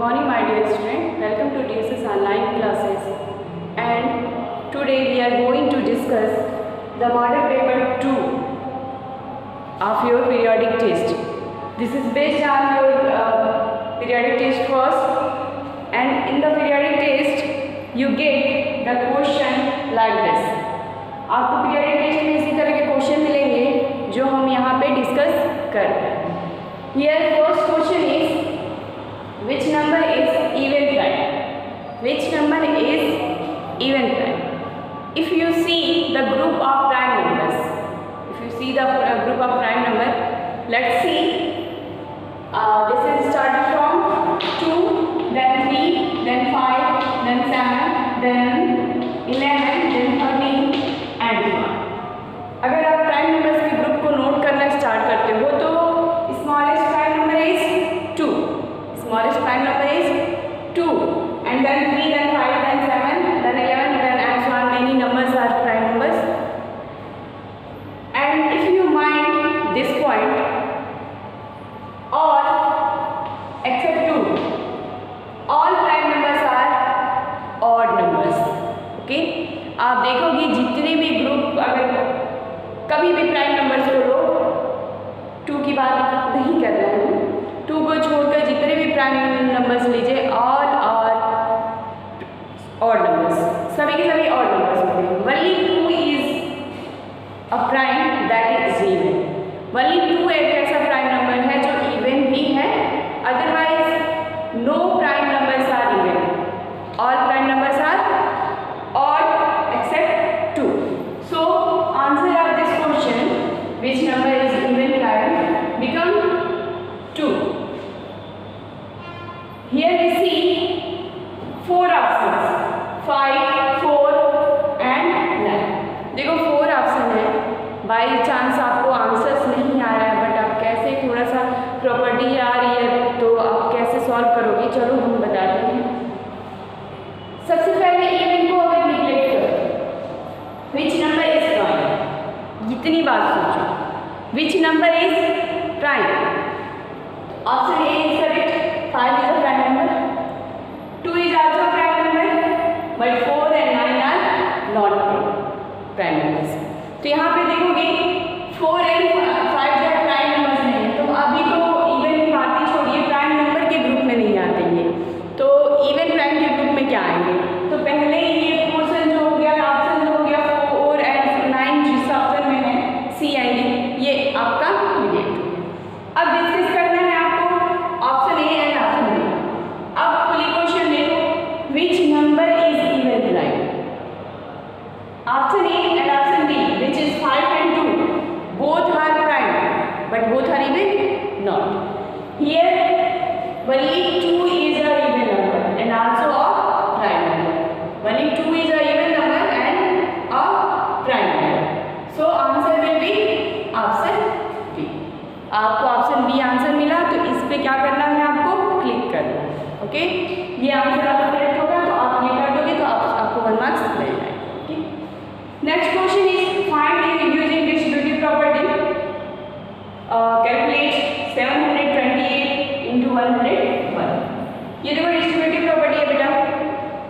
morning my dear student, welcome to DSS online classes, and today we are going to discuss the model paper 2 of your periodic test. This is based on your periodic test first, and in the periodic test you get the question like this. आपको periodic test में इसी तरह के question मिलेंगे जो हम यहाँ पे डिस्कस कर रहे हैं. Here first question is, which number is even prime? Which number is even prime? If you see the group of prime numbers, let's see. This is starting from 2, then 3, then 5, then 7, then 11, then 13 and 1. अगर आप prime numbers के group को note करना start करते हो तो smallest prime number is 2. Smallest prime number is 2, and then 3, then 5, then 7, then 11, then and so on. Many numbers are prime numbers. And if you mind this point, all except 2, all prime numbers are odd numbers. Okay? आप देखोगे जितने भी group, अगर कभी भी prime numbers को लो, 2 की बात नहीं कर रहा हूँ, 2 को छोड़कर जितने भी प्राइम नंबर्स लीजिए, ऑल और ऑड नंबर्स, सभी के सभी ऑड नंबर्स होते हैं. Only 2 is a prime that is even. Only 2 एक ऐसा प्राइम नंबर है जो इवन भी है, otherwise no prime numbers are even. All prime numbers are odd except 2. So answer of this question, which number is even prime, become 2. Here we see 4 options, 5, 4 and 9. देखो 4 option है. By chance आपको answers नहीं आ रहा है, but आप कैसे, थोड़ा सा प्रॉपर्टी आ रही है तो आप कैसे सॉल्व करोगे, चलो हम बताते हैं. सबसे पहले इवन को अगर निगलेक्ट करो, विच नंबर इज प्राइम, इतनी बात सोचो, which number is prime? Option A is correct. 5 is a prime number. 2 is also a prime number, but 4 and 9 are not prime numbers. तो यहाँ पे देखोगे 4 and 5 जो प्राइम नंबर्स नहीं है, तो अभी तो इवन की बात ही छोड़िए, प्राइम नंबर के ग्रुप में नहीं आते ये, तो इवन प्राइम के ग्रुप में क्या आएंगे? तो पहले ये पोर्शन जो हो गया, ऑप्शन जो हो गया 4 and 9 जिस ऑप्शन में है सी एंड डी, ये आपका निगेटिव. अब डिस्कस करना है आपको option A and option B. अब फुली क्वेश्चन देखो, which number is even prime? Option A and option B, which is 5 and 2, both are prime but both are even not. Here only 2 is a even number and also a prime number. Only 2 is a even number and a prime number. So answer will be option B. आपको option B answer मिला, तो इस पे क्या करना है, आपको click करना है. ओके, ये आंसर आपका करेक्ट होगा, तो आप ये कर दोगे तो आपको 1 मार्क्स मिल जाएगा. Okay, next question is find using distributive property. Calculate 728 into 101. ये देखो डिस्ट्रीब्यूटिव प्रॉपर्टी है बेटा.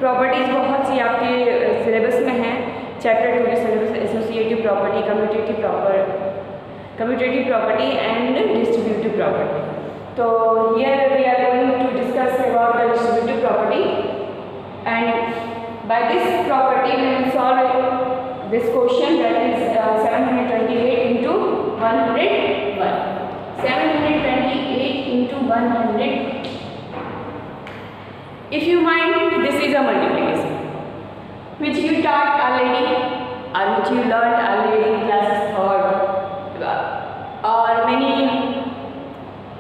प्रॉपर्टीज बहुत सी आपके सिलेबस में है, चैप्टर 2 के syllabus, associative property, commutative property and distributive property. तो here we are going to discuss about the distributive property, and by this property we will solve this question that is 728 into 101. 728 into 100. If you mind, this is a multiplication which you taught already or which you learned already in class 3rd, or many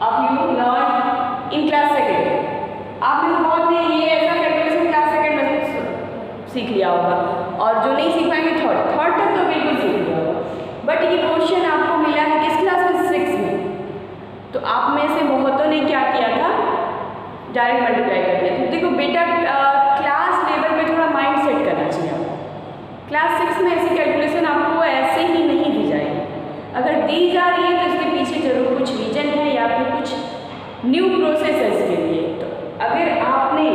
of you learned in class 2nd. आप में बहुत ने ये ऐसा calculation class 2nd में सीख लिया होगा, और जो नहीं सीख पाएंगे 3rd तक तो बिल्कुल सीख लिया होगा. बट ये क्वेश्चन आपको मिला है किस क्लास में? 6 में. तो आप में से बहुतों ने क्या किया था, डायरेक्ट मल्टीप्लाई कर दिया. तो देखो बेटा, क्लास लेवल पे थोड़ा माइंड सेट करना चाहिए आपको. क्लास 6 में ऐसी कैलकुलेशन आपको ऐसे ही नहीं दी जाएगी. अगर दी जा रही है तो इसके पीछे जरूर कुछ रीजन है या फिर कुछ न्यू प्रोसेस है इसके लिए. तो अगर आपने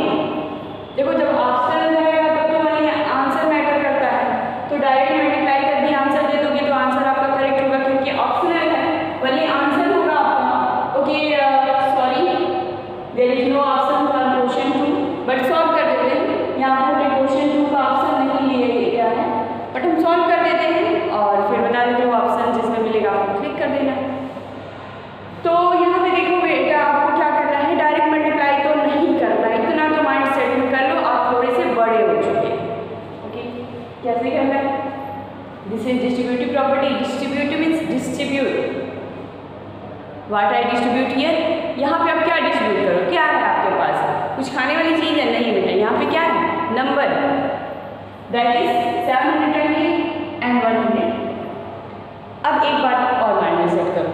देखो जब ऑप्शन रहेगा तब तो हमारे आंसर मैटर करता है, तो डायरेक्ट मल्टीप्लाई कर दिया आंसर दे दोगे तो आंसर आपका करेक्ट होगा क्योंकि ऑप्शनल है, वही आंसर होगा आपका। Okay sorry there is no option for question 2, but solve कर देते हैं। यहाँ पर क्वेश्चन 2 का ऑप्शन नहीं लिया गया है, बट हम सॉल्व कर देते हैं और फिर बता देते हो ऑप्शन जिसमें मिलेगा आपको क्लिक कर देना। तो यहाँ पे देखो बेटा आपको क्या करना है, डायरेक्ट मल्टीप्लाई तो नहीं करना है, इतना तो माइंड सेट में कर लो, आप थोड़े से बड़े हो चुके हैं। ओके कैसे करना है, this is distributive property, distributive means distribute, what I distribute here, यहाँ पे आप क्या डिस्ट्रीब्यूट करो, क्या है आपके पास, कुछ खाने वाली चीज़ है, नहीं बेटा यहाँ पे क्या है, नंबर, दैट इज 720 एंड 100। अब एक बात और माइंड में सेट करो,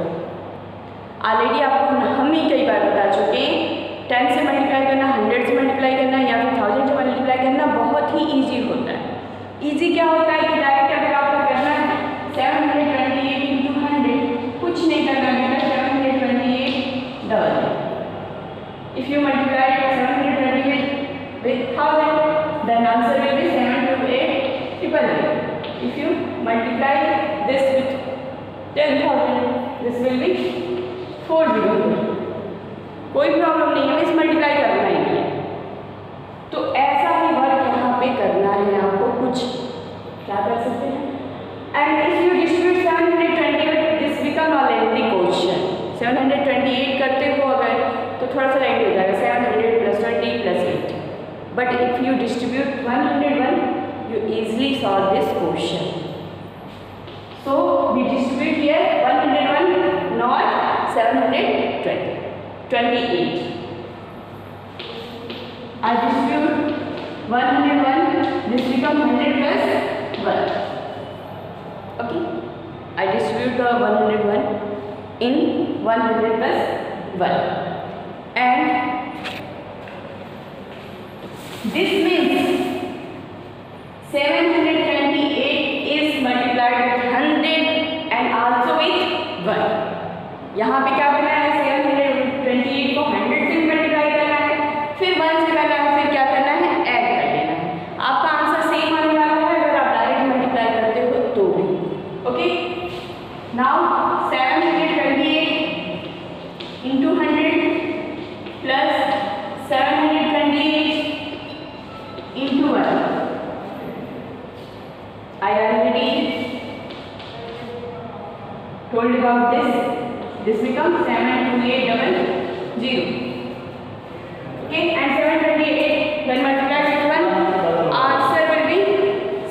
ऑलरेडी आपको हम ही कई बार बता चुके हैं 10 से मल्टीप्लाई करना, 100 से मल्टीप्लाई करना या फिर 1000 से मल्टीप्लाई करना बहुत ही ईजी होता है। ईजी क्या होता है कि डायरेक्ट अगर आपको करना है 728 into 100, कुछ नहीं करना बेटा, 728 double, if you multiply 728 with 1000 then answer will be 728 triple 8. If you multiply this with 10,000 this will be 400। कोई प्रॉब्लम नहीं है, इस मल्टीप्लाई करना ही है। तो ऐसा ही वर्क यहाँ पे करना है आपको, कुछ क्या कर सकते हैं, and if you distribute 728 this become a lengthy question, 728 करते हो अगर तो थोड़ा सा लेंथी हो जाएगा, 700 + 20 + 8, but if you distribute 101 you easily solve this question. So we distribute here 101 not 728. I distribute 101, this become 100 plus 1. Okay, I distribute the 101 in 100 plus 1, and this means 728 is multiplied with 100 and also with 1. यहाँ पे क्या करना है, 728 को 100 से multiply करना है, फिर 1 से करना है, फिर क्या करना है, ऐड कर देना है। आपका आंसर सेम आने वाला है अगर आप डायरेक्ट मल्टीप्लाई करते हो तो भी। Okay now 728 into 100 plus 728 into 1. I already told about this. This becomes 72800. Okay, and 728 when multiplied with 1, answer will be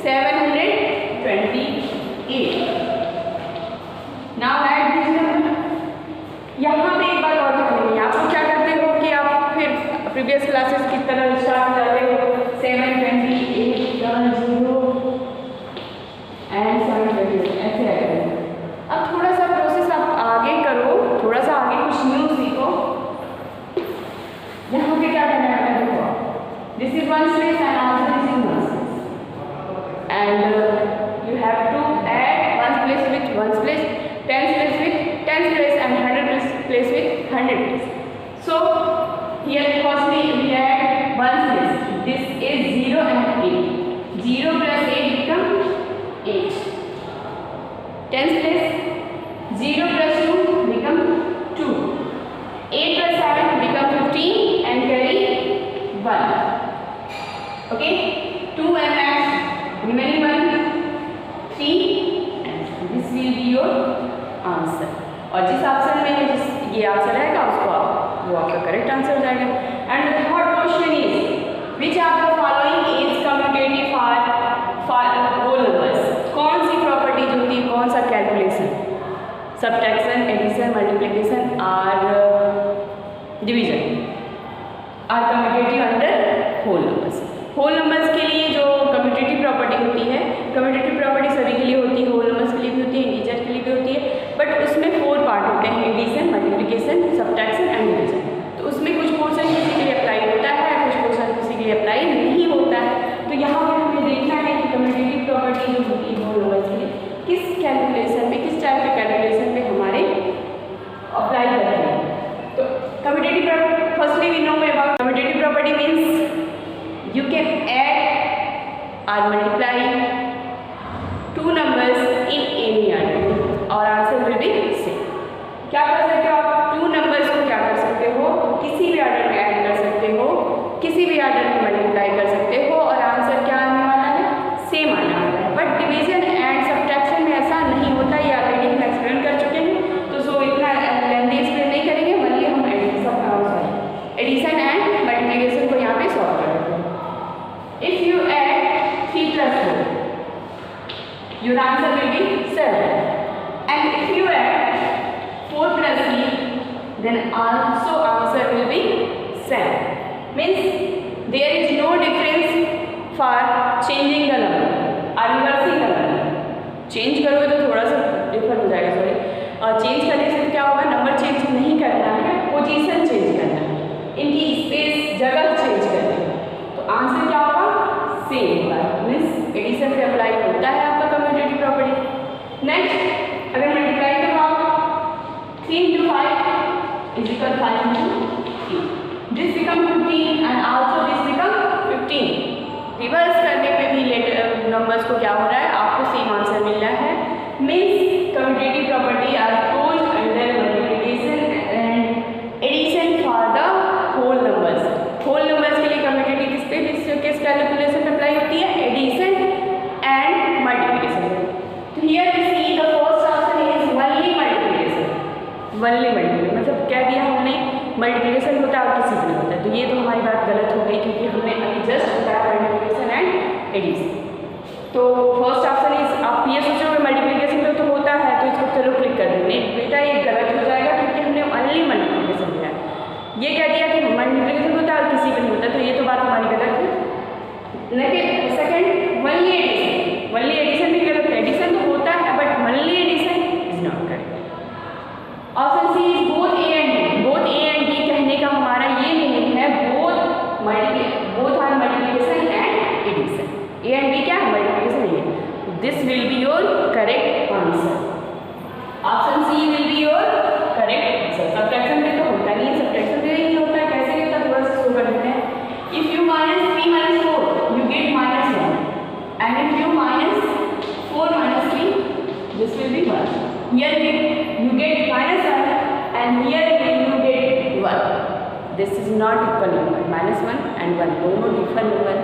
728. Now add this number. यहाँ पे एक बात और ध्यान दें, आपको क्या करते हो कि आप फिर प्रीवियस क्लासेस की तरह स्टार्ट करते हो 728 एंड 728 ऐसे आएगा। अब थोड़ा सा प्रोसेस आप आगे करो, थोड़ा सा आगे कुछ न्यू सीखो। यहाँ पे क्या करना है, देखो this is one space and also this is one space, and you have to add one place with one place, 10 place with 10 place and 100 place with 100 place. So here firstly we add one place, this is 0 and 8, 0 plus 8 become 8, 10 place 0 plus 2 become 2, 8 plus 7 become 15 and carry 1. Okay, 2 and max remaining 1 3 and this will be your answer। और जिस option में जिस ये answer रहेगा उसको आप वो आपका करेक्ट आंसर हो जाएगा। And the third question is which are the following is commutative for whole numbers. कौन सी प्रॉपर्टी जो होती है, कौन सा कैलकुलेशन, सब्ट्रैक्शन, एडिशन, मल्टीप्लिकेशन और division are commutative under whole numbers. Whole numbers के लिए जो कम्यूटेटिव प्रॉपर्टी होती है, कम्यूटेटिव प्रॉपर्टी सभी के लिए होती है, होल नंबर्स के लिए भी होती है, इंटीजर के लिए भी होती है, बट उसमें 4 पार्ट होते हैं, addition, multiplication, subtraction and division. तो उसमें कुछ पोर्शन किसी के लिए अप्लाई होता है, कुछ पोर्शन किसी के लिए अप्लाई नहीं होता है। तो यहाँ पर हमें देखना है कि कम्यूटेटिव प्रॉपर्टी जो होती है होल नंबर्स के लिए किस कैलकुलेशन पे, किस टाइप के कैलकुलेशन पे हमारे अप्लाई करते हैं। तो commutative property firstly we know about commutative are multiply two numbers in any order और आंसर विल बी सेम। क्या कर सकते हो आप? टू नंबर्स को क्या कर सकते हो? किसी भी ऑर्डर में ऐड कर सकते हो, किसी भी ऑर्डर में मल्टीप्लाई कर सकते हो और आंसर क्या आने वाला है? सेम आने वाला है। बट डिवीजन एंड सब्ट्रैक्शन में ऐसा नहीं होता, ये ऑलरेडी हम एक्सप्लेन कर चुके हैं, तो सो इतना लेंथी एक्सप्लेन नहीं करेंगे। वही हम एडिशन एंड मल्टीप्लिकेशन को यहाँ पे सॉल्व करेंगे। If you add 3 + 4 your answer will be 7 and if you add 4 + 3 then also answer will be 7 means there is no difference for changing the number or reversing the number। Change करोगे तो थोड़ा सा differ हो जाएगा, sorry, और change करने से क्या होगा? नंबर चेंज नहीं करना है, पोजीशन चेंज करना है, इनकी स्पेस जगह चेंज करनी है, तो आंसर क्या होगा? सेम होगा। मीन्स एडिशन पे अप्लाई होता है आपका कम्यूटेटिव प्रॉपर्टी। नेक्स्ट अगर मल्टीप्लाई करो आप 3 × 5 = 5 × 3, this become 15 and also this become 15। Reverse करने पे भी नंबर्स को क्या हो रहा है? आपको सेम आंसर मिल रहा है। Means commutative property are used under multiplication and addition for the whole numbers. Whole numbers के लिए कम्यूटेटिव किस कैलकुलेशन में अप्लाई होती है? Addition and multiplication. तो here we see the first option is only multiplication. Only multiplication मतलब क्या दिया हमने? मल्टीप्लिकेशन होता है और किसी भी नहीं होता है, तो ये तो हमारी बात गलत हो गई क्योंकि हमने अभी जस्ट बताया मल्टीप्लिकेशन एंड एडिशन। तो फर्स्ट ऑप्शन इज, आप ये सोचोगे मल्टीप्लिकेशन में तो होता है तो इसको चलो क्लिक कर देंगे, बेटा ये गलत हो जाएगा क्योंकि हमने ओनली मल्टीप्लिकेशन दिया है। ये कह दिया कि मल्टीप्लिकेशन होता है और किसी भी नहीं होता, तो ये तो बात हमारी गलत है। लेकिन second only addition, only addition भी गलत है। एडिशन तो होता है but only addition is not correct. Option C is both A and D. Both A and D कहने का हमारा ये मीनिंग है both are multiplication and addition. A and D क्या है? मल्टीप्लिकेशन है। This will be your correct answer. Option C will be your correct answer. Subtraction में तो होता नहीं है, सब्ट्रैक्शन में नहीं होता है। कैसे होता है? थोड़ा सा शो कर देते हैं। If you -3 - 4 you get -1 and if you -4 - 3 this will be 1। Here you get -1 and here you get 1। This is not equal number। -1 and 1 दोनों डिफरेंट नंबर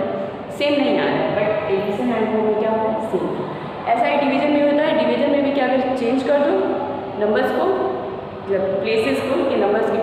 सेम नहीं आ रहा है, बट एडिशन एंड में क्या होता है? सेम। ऐसा ही डिवीजन में होता है। डिवीजन में भी क्या अगर चेंज कर दो नंबर्स को, मतलब प्लेसेस को, कि नंबर्स की